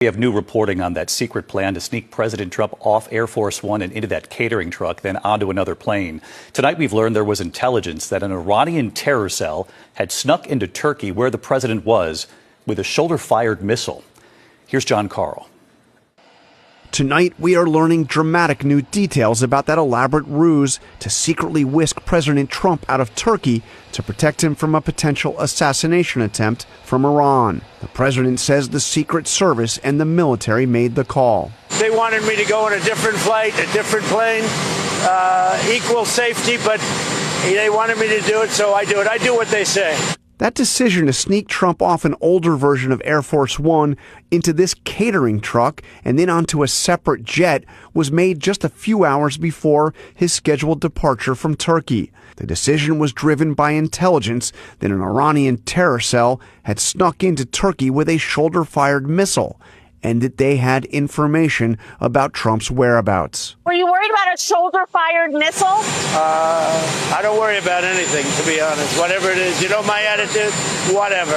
We have new reporting on that secret plan to sneak President Trump off Air Force One and into that catering truck, then onto another plane. Tonight, we've learned there was intelligence that an Iranian terror cell had snuck into Turkey where the president was with a shoulder-fired missile. Here's John Carl. Tonight, we are learning dramatic new details about that elaborate ruse to secretly whisk President Trump out of Turkey to protect him from a potential assassination attempt from Iran. The president says the Secret Service and the military made the call. They wanted me to go on a different flight, a different plane, equal safety, but they wanted me to do it, so I do it. I do what they say. That decision to sneak Trump off an older version of Air Force One into this catering truck and then onto a separate jet was made just a few hours before his scheduled departure from Turkey. The decision was driven by intelligence that an Iranian terror cell had snuck into Turkey with a shoulder-fired missile, and that they had information about Trump's whereabouts. Were you worried about a shoulder-fired missile? I don't worry about anything, to be honest. Whatever it is, you know my attitude? Whatever.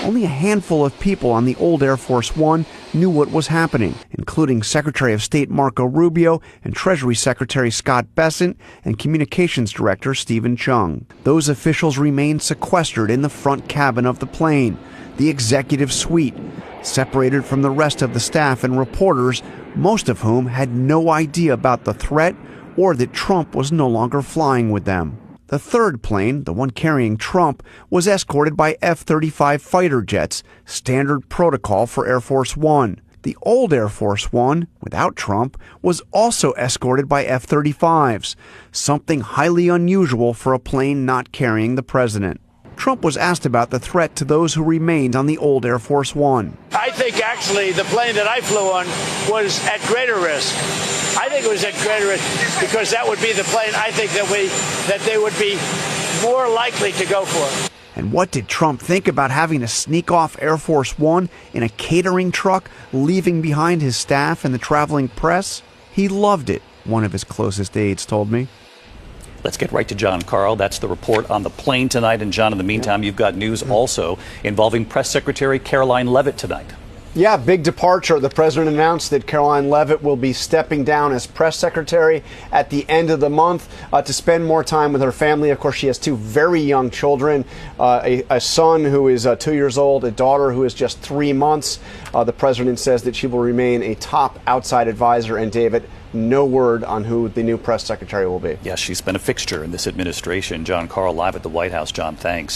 Only a handful of people on the old Air Force One knew what was happening, including Secretary of State Marco Rubio and Treasury Secretary Scott Bessent and Communications Director Stephen Chung. Those officials remained sequestered in the front cabin of the plane, the executive suite, separated from the rest of the staff and reporters, most of whom had no idea about the threat or that Trump was no longer flying with them. The third plane, the one carrying Trump, was escorted by F-35 fighter jets, standard protocol for Air Force One. The old Air Force One, without Trump, was also escorted by F-35s, something highly unusual for a plane not carrying the president. Trump was asked about the threat to those who remained on the old Air Force One. I think actually the plane that I flew on was at greater risk. I think it was at greater risk because that would be the plane I think that they would be more likely to go for. And what did Trump think about having to sneak off Air Force One in a catering truck, leaving behind his staff and the traveling press? He loved it, one of his closest aides told me. Let's get right to John Carl. That's the report on the plane tonight. And John, in the meantime, you've got news also involving Press Secretary Caroline Leavitt tonight. Yeah, big departure. The president announced that Caroline Leavitt will be stepping down as press secretary at the end of the month to spend more time with her family. Of course, she has two very young children, a son who is 2 years old, a daughter who is just 3 months. The president says that she will remain a top outside advisor. And David, no word on who the new press secretary will be. Yes, she's been a fixture in this administration. John Carl live at the White House. John, thanks.